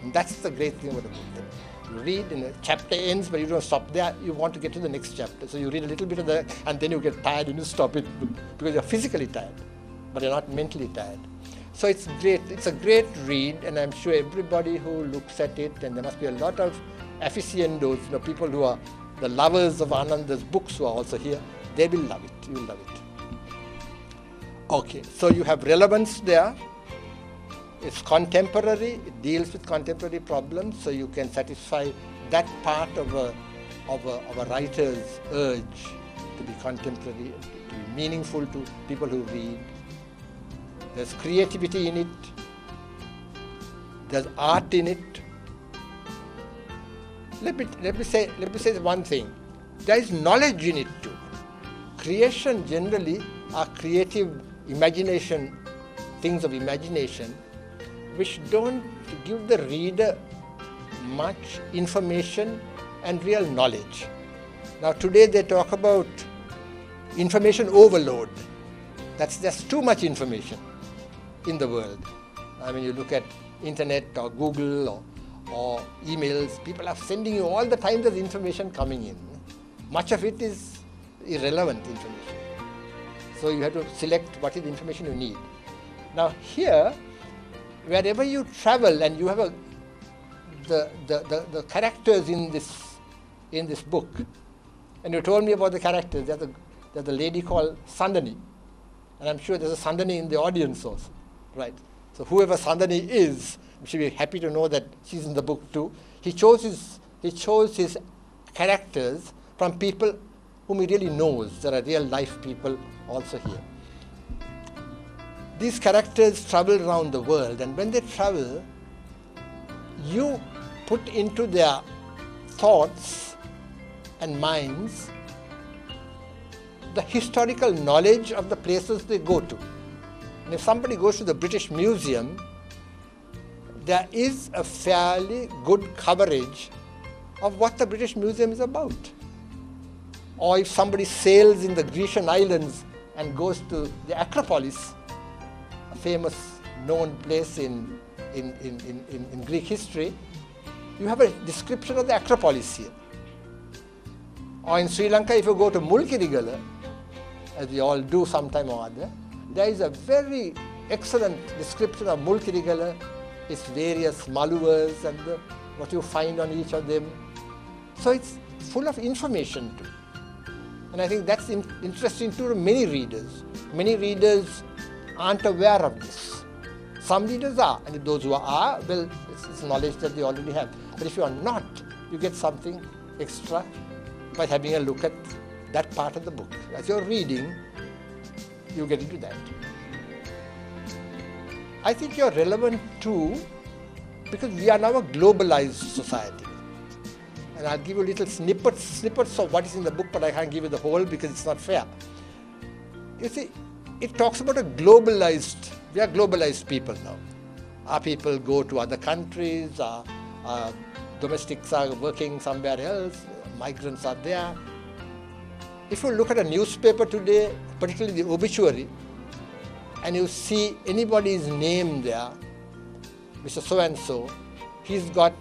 And that's the great thing about a book. That you read and a chapter ends, but you don't stop there. You want to get to the next chapter. So you read a little bit of that, and then you get tired and you stop it because you're physically tired, but you're not mentally tired. So it's great. It's a great read, and I'm sure everybody who looks at it, and there must be a lot of aficionados, people who are the lovers of Ananda's books who are also here, they will love it. You will love it. Okay, so you have relevance there. It's contemporary. It deals with contemporary problems, so you can satisfy that part of a writer's urge to be contemporary, to be meaningful to people who read. There's creativity in it. There's art in it. Let me say one thing. There is knowledge in it too. Creation generally are creative imagination, things of imagination, which don't give the reader much information and real knowledge. Now today they talk about information overload. That's just too much information in the world. I mean, you look at internet or Google or emails, people are sending you all the time there's information coming in. Much of it is irrelevant information. So you have to select what is the information you need. Now here, wherever you travel and you have the characters in this book, and you told me about the characters, there's a lady called Sandani, and I'm sure there's a Sandani in the audience also, right? So whoever Sandani is, we should be happy to know that she's in the book too. He chose his characters from people whom he really knows. There are real life people also here. These characters travel around the world, and when they travel, you put into their thoughts and minds the historical knowledge of the places they go to. And if somebody goes to the British Museum, there is a fairly good coverage of what the British Museum is about. Or if somebody sails in the Grecian islands and goes to the Acropolis, a famous known place in Greek history, you have a description of the Acropolis here. Or in Sri Lanka, if you go to Mulkirigala, as we all do sometime or other, there is a very excellent description of Mulkirigala, its various maluas and what you find on each of them. So it's full of information too. And I think that's interesting to many readers. Many readers aren't aware of this. Some readers are, and if those who are, well, it's knowledge that they already have. But if you are not, you get something extra by having a look at that part of the book. As you're reading, you get into that. I think you're relevant too, because we are now a globalized society. And I'll give you little snippets of what is in the book, but I can't give you the whole because it's not fair. You see, it talks about we are globalized people now. Our people go to other countries, our domestics are working somewhere else, migrants are there. If you look at a newspaper today, particularly the obituary, and you see anybody's name there, Mr. So-and-so, he's got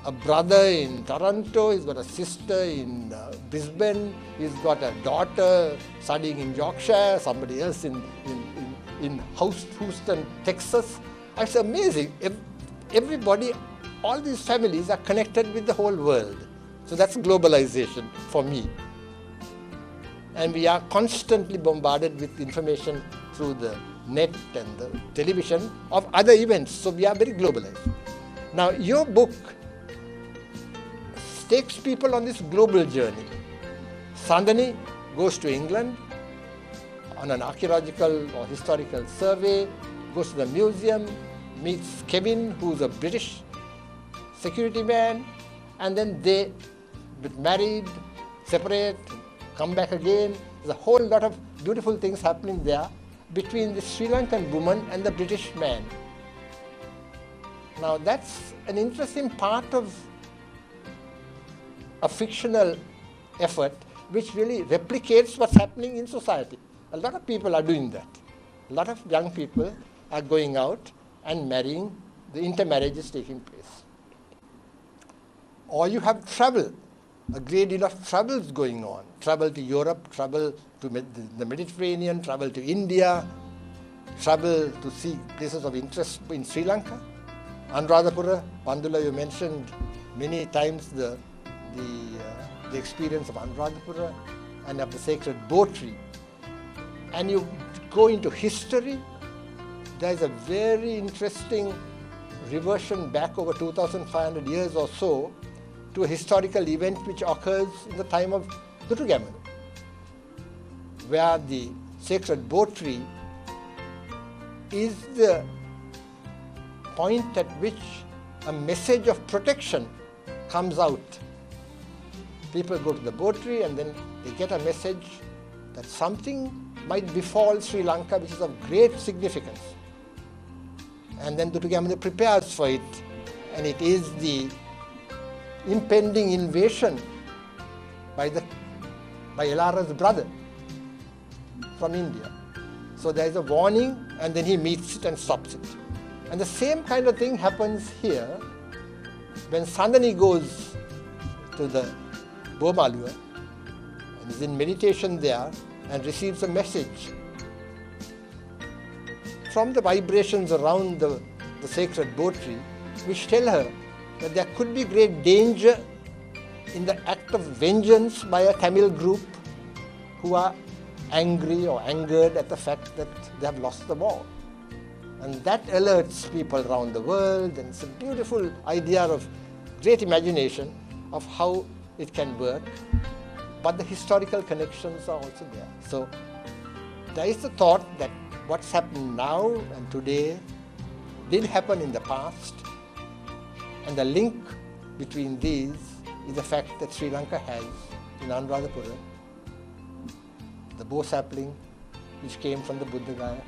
a brother in Toronto, he's got a sister in Brisbane, he's got a daughter studying in Yorkshire, somebody else in Houston, Texas. It's amazing. Everybody, all these families are connected with the whole world. So that's globalization for me. And we are constantly bombarded with information through the net and the television of other events. So we are very globalized. Now your book takes people on this global journey. Sandani goes to England on an archaeological or historical survey, goes to the museum, meets Kevin, who's a British security man, and then they get married, separate, come back again. There's a whole lot of beautiful things happening there between the Sri Lankan woman and the British man. Now that's an interesting part of a fictional effort which really replicates what's happening in society. A lot of people are doing that. A lot of young people are going out and marrying. The intermarriage is taking place. Or you have travel, a great deal of travels going on. Travel to Europe, travel to the Mediterranean, travel to India, travel to see places of interest in Sri Lanka. Anuradhapura, Pandula, you mentioned many times the experience of Anuradhapura and of the sacred Botry. And you go into history, there is a very interesting reversion back over 2,500 years or so to a historical event which occurs in the time of Dutugamunu, where the sacred Botry is the point at which a message of protection comes out. People go to the Botry and then they get a message that something might befall Sri Lanka which is of great significance. And then Dutugamunu prepares for it, and it is the impending invasion by Elara's brother from India. So there is a warning, and then he meets it and stops it. And the same kind of thing happens here when Sandani goes to the Bomalua and is in meditation there and receives a message from the vibrations around the sacred Botry, which tell her that there could be great danger in the act of vengeance by a Tamil group who are angry or angered at the fact that they have lost the war. And that alerts people around the world, and it's a beautiful idea of great imagination of how it can work, but the historical connections are also there. So there is the thought that what's happened now and today did happen in the past, and the link between these is the fact that Sri Lanka has, in Anuradhapura, the bow sapling which came from the Buddha Gaya,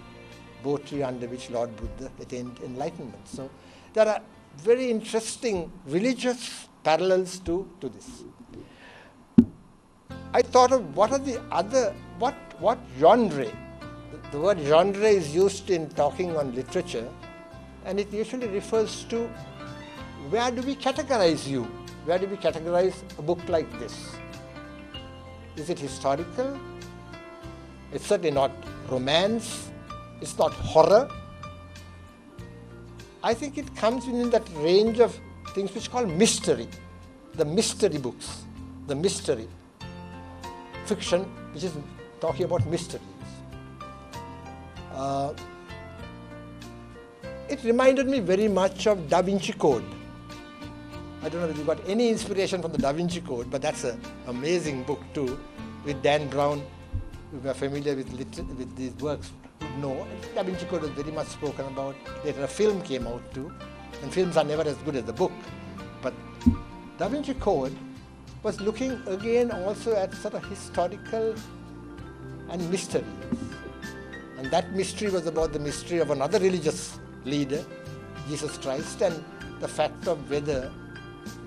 Botry under which Lord Buddha attained enlightenment. So there are very interesting religious parallels to this. I thought of what are the other, what genre? The word genre is used in talking on literature, and it usually refers to where do we categorize you? Where do we categorize a book like this? Is it historical? It's certainly not romance. It's not horror. I think it comes within that range of things which are called mystery. The mystery books, the mystery fiction, which is talking about mysteries. It reminded me very much of Da Vinci Code. I don't know if you got any inspiration from the Da Vinci Code, but that's an amazing book too, with Dan Brown. If you are familiar with these works, would know. Da Vinci Code was very much spoken about. Later a film came out too, and films are never as good as the book. But Da Vinci Code was looking again also at sort of historical and mysteries. And that mystery was about the mystery of another religious leader, Jesus Christ, and the fact of whether,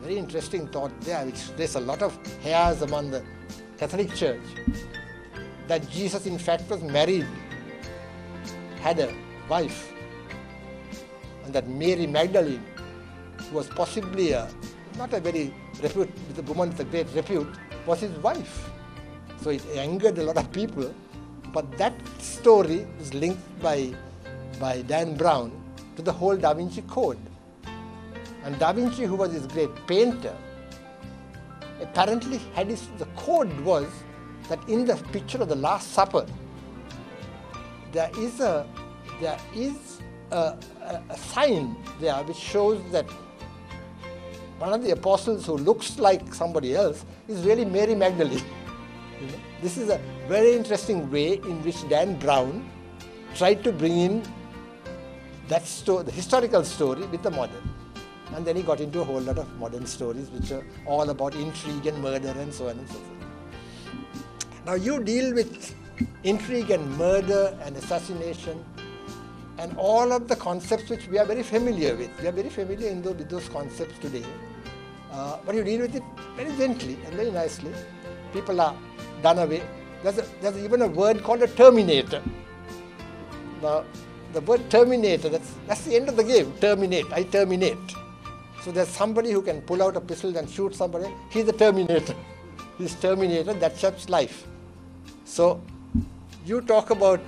very interesting thought there, which raised a lot of hairs among the Catholic Church, that Jesus in fact was married, had a wife, and that Mary Magdalene, who was possibly not a very with a woman with a great repute, was his wife. So it angered a lot of people, but that story is linked by Dan Brown to the whole Da Vinci Code. And Da Vinci, who was this great painter, apparently had the code was that in the picture of the Last Supper, there is a sign there which shows that one of the apostles who looks like somebody else is really Mary Magdalene. This is a very interesting way in which Dan Brown tried to bring in that story, the historical story, with the modern. And then he got into a whole lot of modern stories which are all about intrigue and murder and so on and so forth. Now you deal with intrigue and murder and assassination and all of the concepts which we are very familiar with. We are very familiar with those concepts today. But you deal with it very gently and very nicely. People are done away. There's even a word called a terminator. Now, the word terminator, that's the end of the game. Terminate, I terminate. So there's somebody who can pull out a pistol and shoot somebody. He's the Terminator. He's Terminator, that chap's life. So you talk about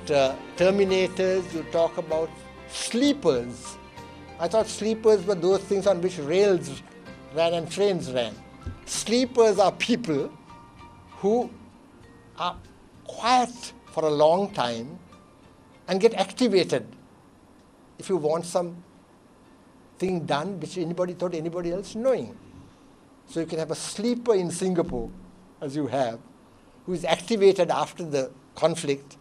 Terminators, you talk about sleepers. I thought sleepers were those things on which rails ran and trains ran. Sleepers are people who are quiet for a long time and get activated if you want something done which anybody thought anybody else knowing. So you can have a sleeper in Singapore, as you have, who is activated after the conflict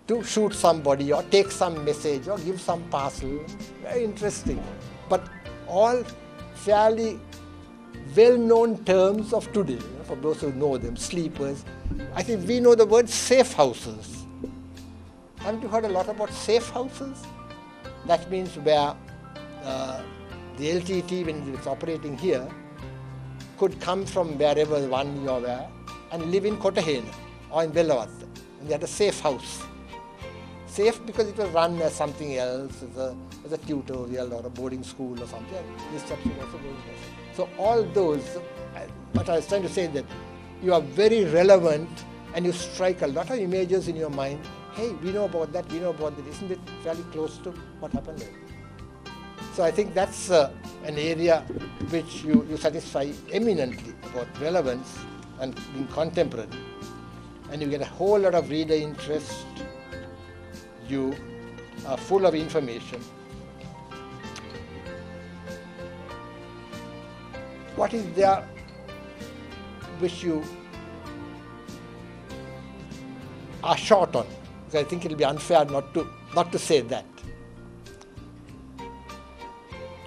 to shoot somebody or take some message or give some parcel. Very interesting. But all fairly well-known terms of today, for those who know them, sleepers. I think we know the word safe houses. Haven't you heard a lot about safe houses? That means where the LTT, when it's operating here, could come from wherever one you're where and live in Kotahena or in Belavatta. And they had a safe house. Safe because it was run as something else, as a tutorial or a boarding school or something. This chapter also goes there. So all those, but I was trying to say that you are very relevant and you strike a lot of images in your mind. Hey, we know about that, we know about that. Isn't it fairly close to what happened there? So I think that's an area which you satisfy eminently about relevance and being contemporary. And you get a whole lot of reader interest. You are full of information. What is there which you are short on? Because I think it will be unfair not to say that.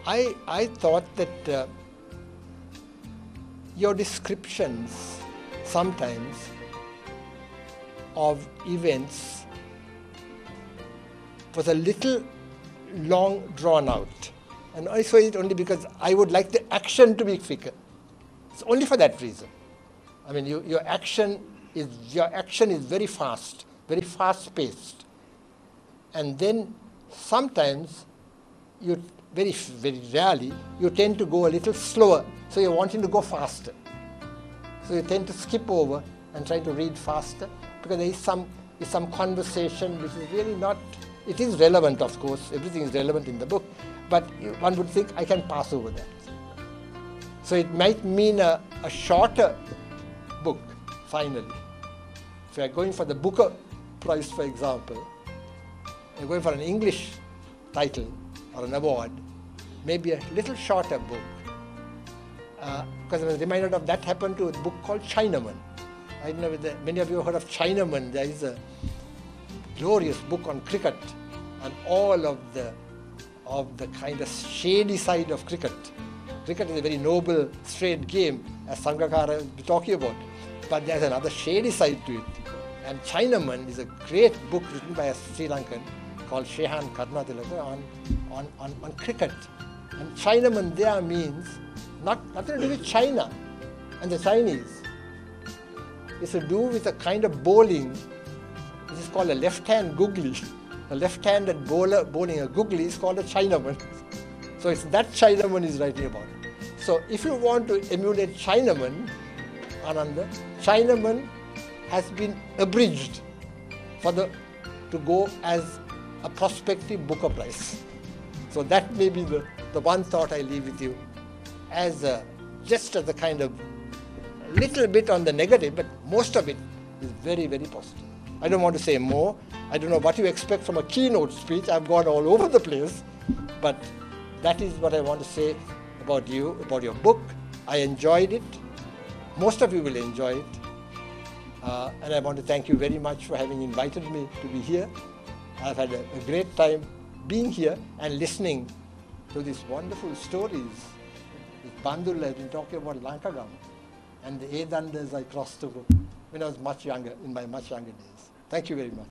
I thought that your descriptions sometimes of events was a little long drawn out. And I saw it only because I would like the action to be quicker. It's only for that reason. I mean, your action is very fast paced. And then sometimes you very rarely you tend to go a little slower, so you're wanting to go faster. So you tend to skip over and try to read faster because there is some conversation which is really not. It is relevant, of course. Everything is relevant in the book, but one would think I can pass over that. So it might mean a shorter book, finally. If you're going for the Booker Prize, for example, you're going for an English title or an award, maybe a little shorter book. Because I was reminded of that happened to a book called Chinaman. I don't know whether many of you have heard of Chinaman. There is a glorious book on cricket and all of the kind of shady side of cricket. Cricket is a very noble, straight game, as Sanghakara will be talking about. But there's another shady side to it. And Chinaman is a great book written by a Sri Lankan called Shehan Karnatilaka on cricket. And Chinaman there means nothing to do with China and the Chinese. It's to do with a kind of bowling which is called a left-hand googly. A left-handed bowler bowling a googly is called a Chinaman. So it's that Chinaman is writing about. So if you want to emulate Chinaman, Ananda, Chinaman has been abridged to go as a prospective Booker Prize. So that may be the one thought I leave with you as just as a kind of little bit on the negative, but most of it is very, very positive. I don't want to say more. I don't know what you expect from a keynote speech. I've gone all over the place, but that is what I want to say about you, about your book. I enjoyed it. Most of you will enjoy it. And I want to thank you very much for having invited me to be here. I've had a great time being here and listening to these wonderful stories. Bandul has been talking about Lankagam and the Edandas I crossed over when I was much younger, in my much younger days. Thank you very much.